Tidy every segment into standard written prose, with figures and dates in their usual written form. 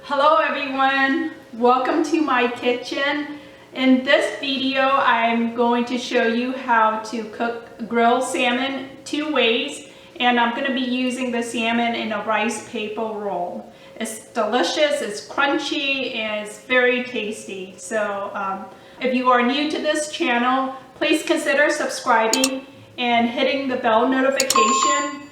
Hello everyone, welcome to my kitchen. In this video I'm going to show you how to cook grilled salmon two ways, and I'm going to be using the salmon in a rice paper roll. It's delicious, it's crunchy, and it's very tasty. So if you are new to this channel, please consider subscribing and hitting the bell notification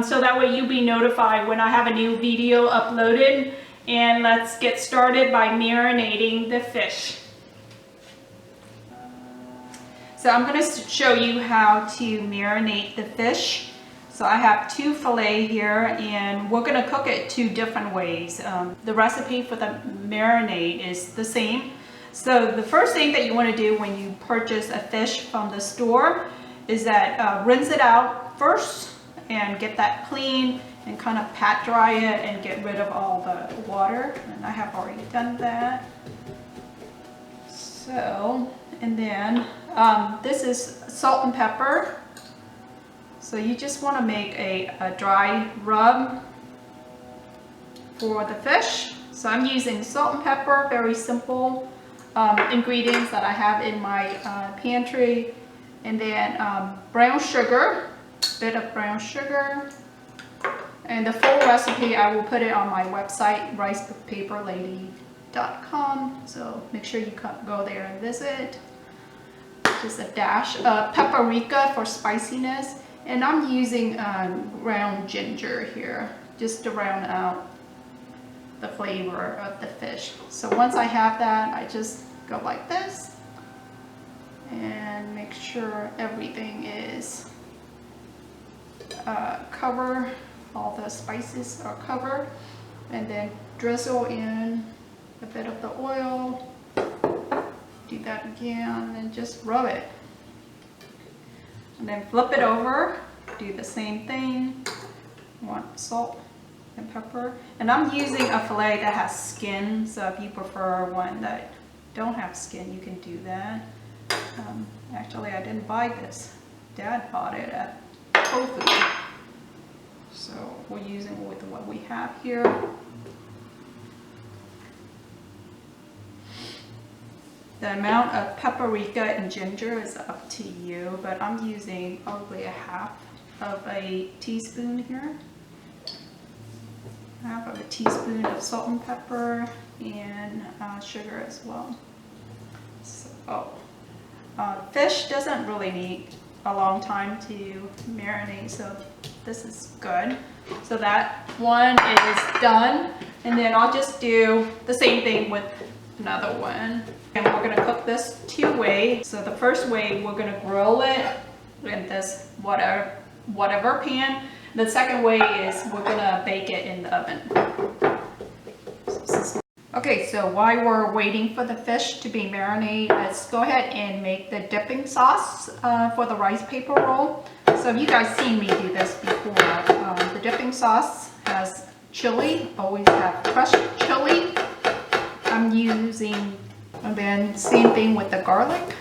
so that way you'll be notified when I have a new video uploaded. And let's get started by marinating the fish. So I'm going to show you how to marinate the fish. So I have two fillet here, and we're going to cook it two different ways. The recipe for the marinade is the same. So the first thing that you want to do when you purchase a fish from the store is that rinse it out first and get that clean and kind of pat dry it and get rid of all the water, and I have already done that. So, and then this is salt and pepper. So you just want to make a dry rub for the fish. So I'm using salt and pepper, very simple ingredients that I have in my pantry, and then brown sugar, bit of brown sugar. And the full recipe, I will put it on my website, ricepaperlady.com. So make sure you go there and visit. Just a dash of paprika for spiciness. And I'm using ground ginger here, just to round out the flavor of the fish. So once I have that, I just go like this and make sure everything is covered. All the spices are covered, and then drizzle in a bit of the oil. Do that again and just rub it, and then flip it over, do the same thing. Want salt and pepper, and I'm using a fillet that has skin, so if you prefer one that don't have skin, you can do that. Actually, I didn't buy this. Dad bought it at Whole Foods. So we're using with what we have here. The amount of paprika and ginger is up to you, but I'm using probably a half of a teaspoon here. Half of a teaspoon of salt and pepper, and sugar as well. So fish doesn't really need a long time to marinate, so this is good. So that one is done, and then I'll just do the same thing with another one. And we're going to cook this two ways. So the first way, we're going to grill it in this whatever pan. The second way is we're going to bake it in the oven. Okay, so while we're waiting for the fish to be marinated, let's go ahead and make the dipping sauce for the rice paper roll. So you guys seen me do this before. The dipping sauce has chili, always have crushed chili. I'm using, and then same thing with the garlic.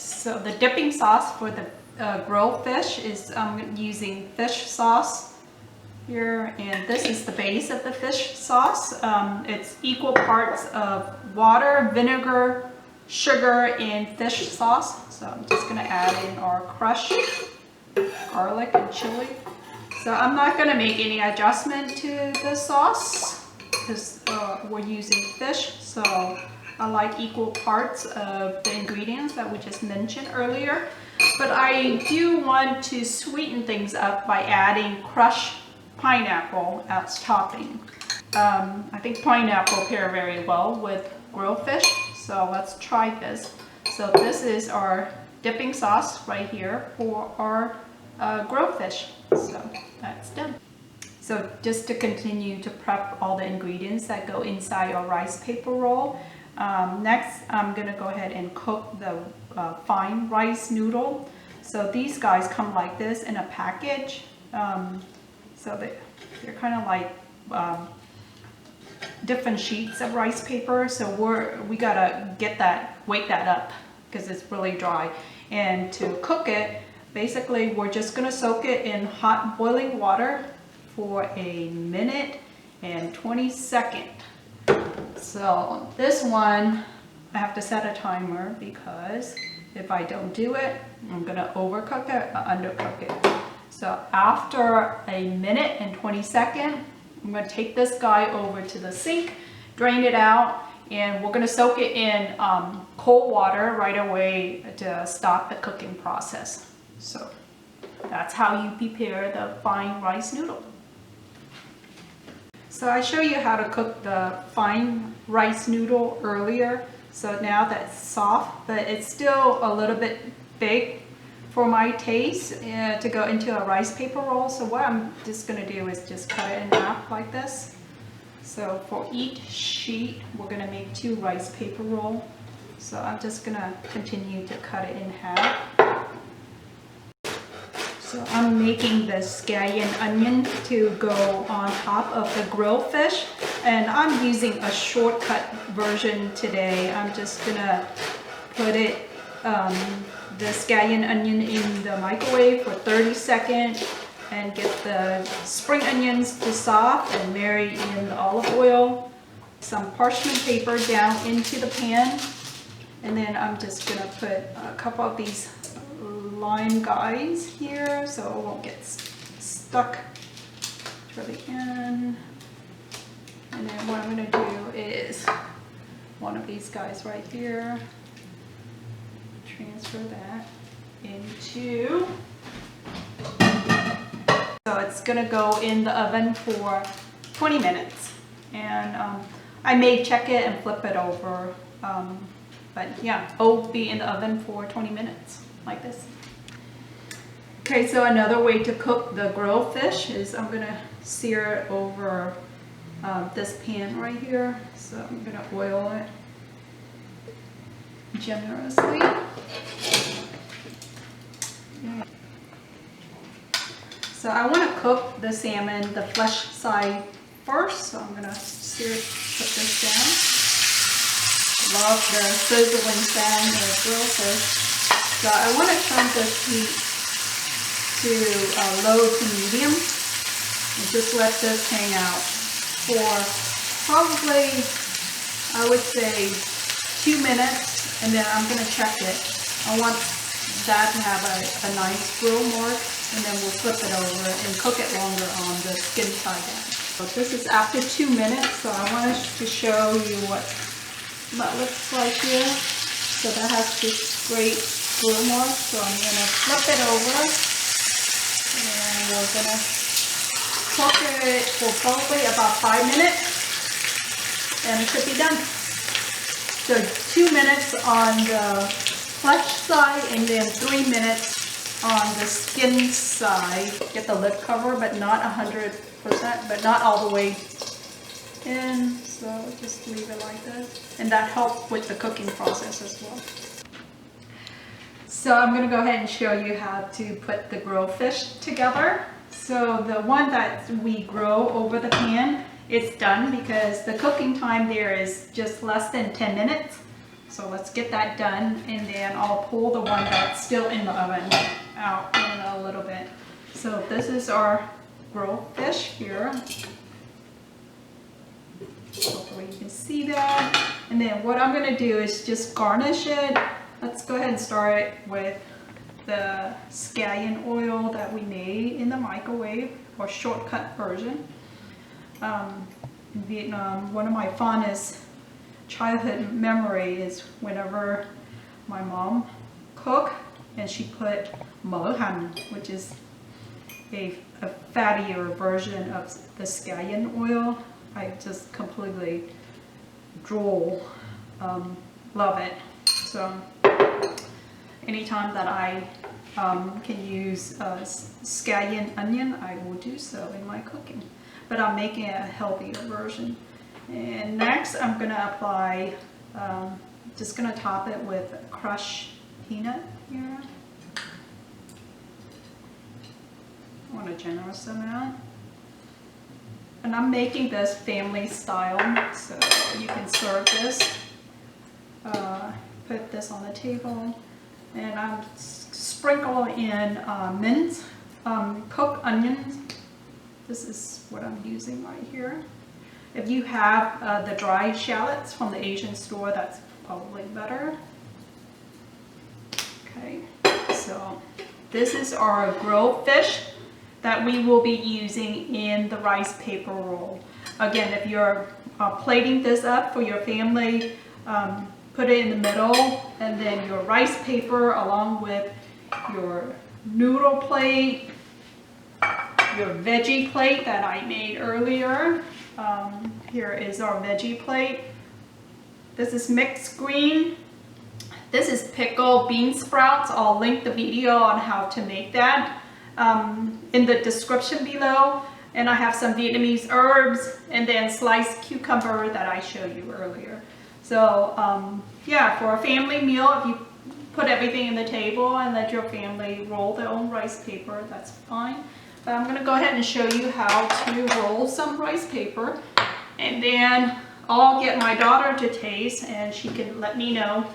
So the dipping sauce for the grilled fish is I'm using fish sauce here, and this is the base of the fish sauce. It's equal parts of water, vinegar, sugar, and fish sauce. So I'm just going to add in our crushed garlic and chili. So I'm not going to make any adjustment to the sauce because we're using fish. So I like equal parts of the ingredients that we just mentioned earlier. But I do want to sweeten things up by adding crushed pineapple as topping. I think pineapple pair very well with grilled fish. So let's try this. So this is our dipping sauce right here for our grilled fish. So that's done. So just to continue to prep all the ingredients that go inside our rice paper roll. Next, I'm going to go ahead and cook the fine rice noodle. So these guys come like this in a package. So they're kind of like different sheets of rice paper, so we gotta wake that up because it's really dry. And to cook it, basically we're just gonna soak it in hot boiling water for 1 minute and 20 seconds. So this one, I have to set a timer because if I don't do it, I'm gonna overcook it or undercook it. So after 1 minute and 20 seconds, I'm gonna take this guy over to the sink, drain it out, and we're gonna soak it in cold water right away to stop the cooking process. So that's how you prepare the fine rice noodle. So I show you how to cook the fine rice noodle earlier. So now that's soft, but it's still a little bit big for my taste to go into a rice paper roll. So what I'm just gonna do is just cut it in half like this. So for each sheet, we're gonna make 2 rice paper roll. So I'm just gonna continue to cut it in half. So I'm making the scallion onion to go on top of the grilled fish, and I'm using a shortcut version today. I'm just gonna put it, the scallion onion in the microwave for 30 seconds and get the spring onions to soft and marry in the olive oil. Some parchment paper down into the pan, and then I'm just gonna put a couple of these lime guys here so it won't get stuck to the end. And then what I'm going to do is one of these guys right here, transfer that into, so it's going to go in the oven for 20 minutes, and I may check it and flip it over, but yeah, it'll be in the oven for 20 minutes like this. Okay, so another way to cook the grilled fish is I'm gonna sear it over this pan right here. So I'm gonna oil it generously. So I want to cook the salmon, the flesh side first. So I'm gonna put this down. Love the sizzling sound of grilled fish. So I want to turn this heat to low to medium and just let this hang out for probably, I would say, 2 minutes, and then I'm going to check it. I want that to have a nice grill mark, and then we'll flip it over and cook it longer on the skin side down. So this is after 2 minutes, so I wanted to show you what that looks like here. So that has this great grill mark, so I'm going to flip it over. And we're gonna cook it for probably about 5 minutes, and it should be done. So 2 minutes on the flesh side, and then 3 minutes on the skin side. Get the lid cover, but not 100%, but not all the way in. So just leave it like this, and that helps with the cooking process as well. So I'm going to go ahead and show you how to put the grilled fish together. So the one that we grill over the pan, it's done because the cooking time there is just less than 10 minutes. So let's get that done, and then I'll pull the one that's still in the oven out in a little bit. So this is our grilled fish here. Hopefully you can see that. And then what I'm going to do is just garnish it. Let's go ahead and start with the scallion oil that we made in the microwave, or shortcut version. In Vietnam, one of my fondest childhood memory is whenever my mom cooked and she put mỡ hành, which is a fattier version of the scallion oil. I just completely drool, love it. So anytime that I can use scallion onion, I will do so in my cooking. But I'm making a healthier version. And next I'm going to apply, just going to top it with crushed peanut here. I want a generous amount. And I'm making this family style, so you can serve this. Put this on the table, and I'm sprinkle in minced cooked onions. This is what I'm using right here. If you have the dried shallots from the Asian store, that's probably better. Okay, so this is our grilled fish that we will be using in the rice paper roll. Again, if you're plating this up for your family, put it in the middle, and then your rice paper along with your noodle plate, your veggie plate that I made earlier. Here is our veggie plate. This is mixed green. This is pickled bean sprouts. I'll link the video on how to make that in the description below. And I have some Vietnamese herbs and then sliced cucumber that I showed you earlier. So yeah, for a family meal, if you put everything in the table and let your family roll their own rice paper, that's fine. But I'm going to go ahead and show you how to roll some rice paper, and then I'll get my daughter to taste and she can let me know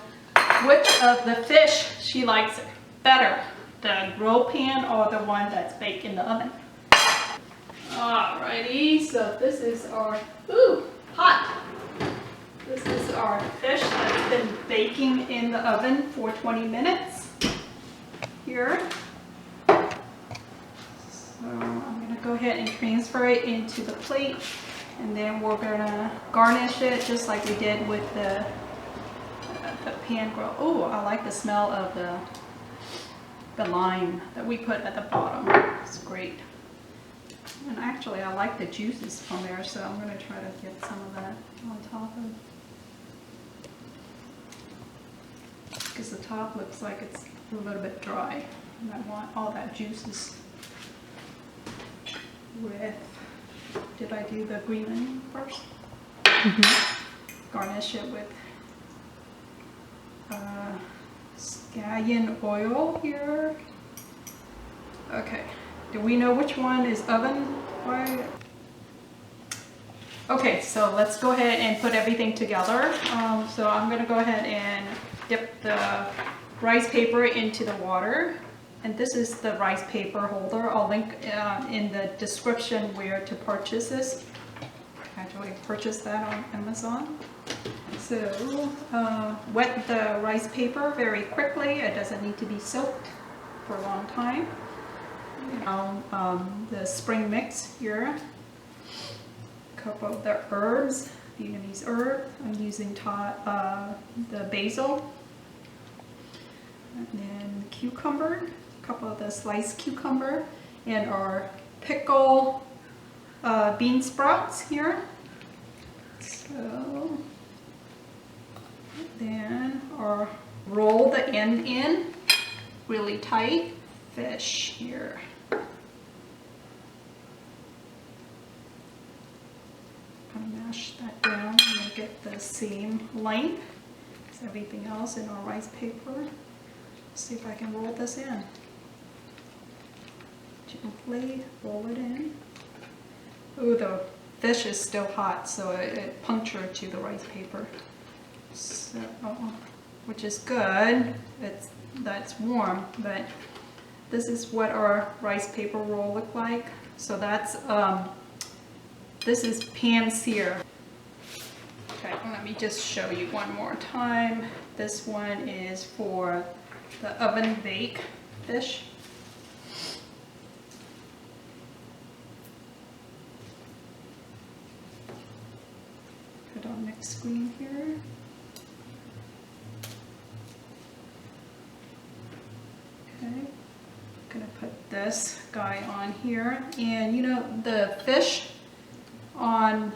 which of the fish she likes better, the grill pan or the one that's baked in the oven. Alrighty, so this is our, hot! This is our fish that's been baking in the oven for 20 minutes here. So I'm going to go ahead and transfer it into the plate, and then we're going to garnish it just like we did with the pan grill. Oh, I like the smell of the lime that we put at the bottom. It's great. And actually I like the juices from there, so I'm going to try to get some of that on top of, because the top looks like it's a little bit dry, and I want all that juices. With, did I do the green onion first? Garnish it with scallion oil here. Okay, do we know which one is oven? Okay, so let's go ahead and put everything together. So I'm going to go ahead and dip the rice paper into the water. And this is the rice paper holder. I'll link in the description where to purchase this. Actually purchase that on Amazon. So wet the rice paper very quickly. It doesn't need to be soaked for a long time. Now the spring mix here. A couple of the herbs, Vietnamese herb. I'm using the basil. And then cucumber. Couple of the sliced cucumber, and our pickle bean sprouts here. So then our roll the end in really tight fish here. Kind of mash that down and make it the same length as everything else in our rice paper. Let's see if I can roll this in. Gently roll it in. Ooh, the fish is still hot, so it punctured to the rice paper. So, which is good. That's warm, but this is what our rice paper roll look like. So that's this is pan seared. Okay, let me just show you one more time. This one is for the oven bake fish. Put on mixed screen here. Okay, I'm gonna put this guy on here, and you know the fish on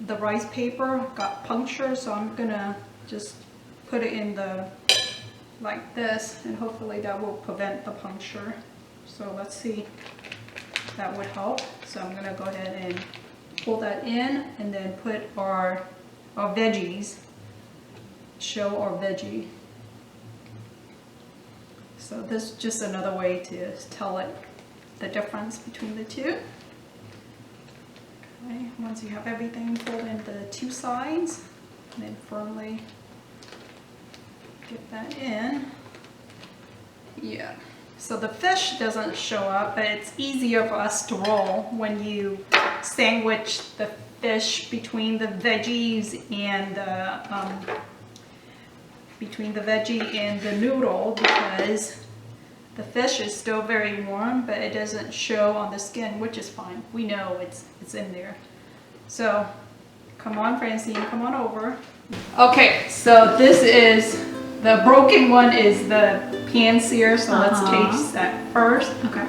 the rice paper got punctured, so I'm gonna just put it in the like this, and hopefully that will prevent the puncture. So let's see if that would help. So I'm gonna go ahead and pull that in, and then put our veggies, show our veggie. So this is just another way to tell it the difference between the two. Okay, once you have everything pulled in the two sides, and then firmly get that in. Yeah, so the fish doesn't show up, but it's easier for us to roll when you sandwich the fish between the veggies and the noodle, because the fish is still very warm, but it doesn't show on the skin, which is fine. We know it's in there. So come on, Francine, come on over. Okay, so this is the broken one, is the pan sear. So let's taste that first. Okay.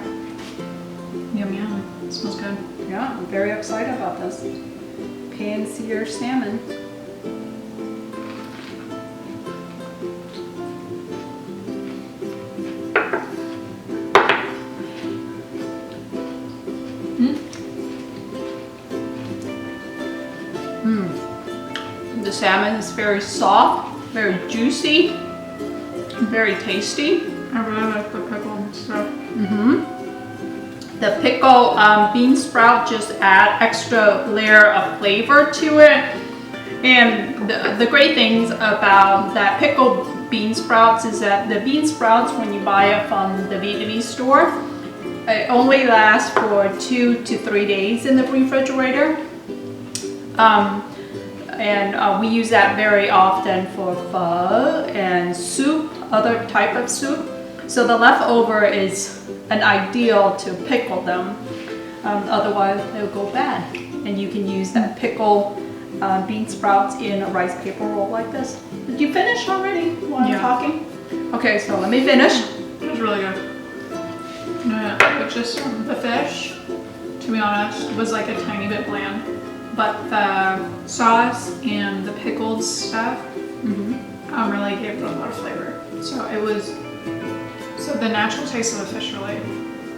Yum yum. It smells good. Yeah, I'm very excited about this. Pan seared salmon. The salmon is very soft, very juicy, very tasty. I really like the pickled stuff. The pickle bean sprout just add extra layer of flavor to it. And the great things about that pickled bean sprouts is that the bean sprouts, when you buy it from the Vietnamese store, it only lasts for 2 to 3 days in the refrigerator. We use that very often for pho and soup, other type of soup. So the leftover is an ideal to pickle them. Otherwise they'll go bad. And you can use that pickle bean sprouts in a rice paper roll like this. Did you finish already while I'm talking? Okay, so let me finish. It was really good. Yeah, but just the fish, to be honest, was like a tiny bit bland. But the sauce and the pickled stuff really gave it a lot of flavor. So it was, so the natural taste of the fish really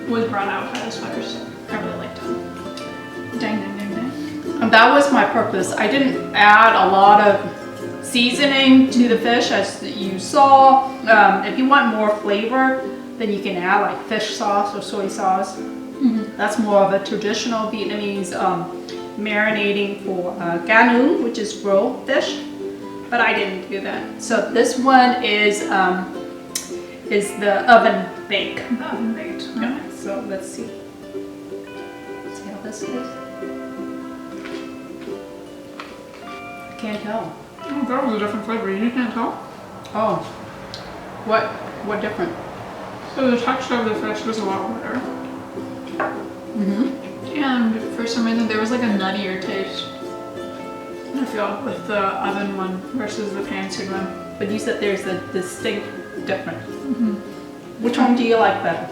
was brought out by this flavor. So I really liked it. Dang, dang, dang, dang. And that was my purpose. I didn't add a lot of seasoning to the fish, as you saw. If you want more flavor, then you can add like fish sauce or soy sauce. That's more of a traditional Vietnamese marinating for Garnishing, which is grilled fish, but I didn't do that. So this one is the oven bake. The oven baked. Yeah. So let's see. Let's see how this is. I can't tell. Oh, that was a different flavor. You can't tell? Oh, what different? So the texture of the fish was a lot better. And for some reason there was like a nuttier taste, I feel, with the oven one versus the pan seared one. But you said there's a distinct difference. Which one do you like better?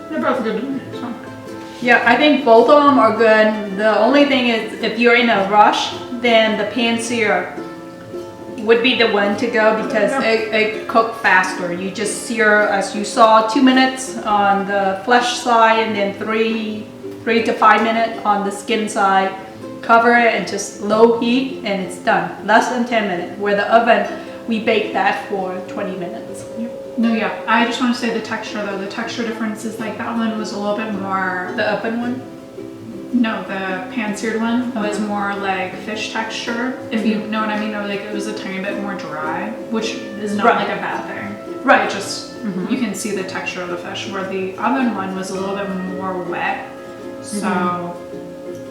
They're both good to me. So. Yeah, I think both of them are good. The only thing is, if you're in a rush, then the pan sear would be the one to go, because it cooks faster. You just sear, as you saw, 2 minutes on the flesh side, and then 3 to 5 minutes on the skin side. Cover it and just low heat, and it's done. Less than 10 minutes. Where the oven, we bake that for 20 minutes. No, yeah. I just want to say the texture though. The texture difference is like that one was a little bit more. The oven one? No, the pan seared one was more like fish texture, if you know what I mean. Or like it was a tiny bit more dry, which is not like a bad thing. Right. It just you can see the texture of the fish. Where the oven one was a little bit more wet, so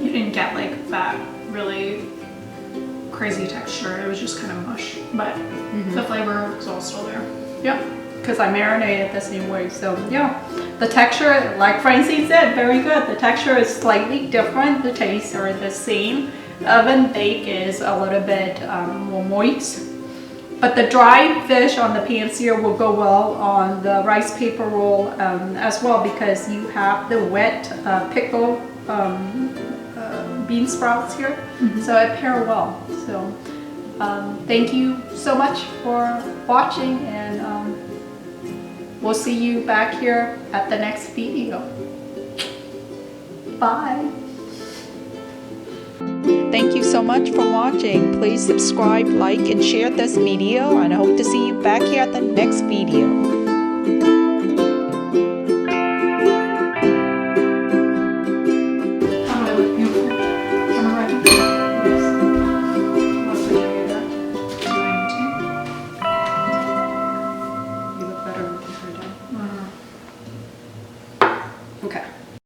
you didn't get like that really crazy texture. It was just kind of mush, but the flavor was all still there. Yeah, because I marinated the same way. So yeah, the texture, like Francine said, very good. The texture is slightly different. The tastes are the same. The oven bake is a little bit more moist. But the dried fish on the pan sear will go well on the rice paper roll as well, because you have the wet pickle bean sprouts here. So it pair well. So thank you so much for watching, and we'll see you back here at the next video. Bye. Thank you so much for watching. Please subscribe, like, and share this video, and I hope to see you back here at the next video. Okay.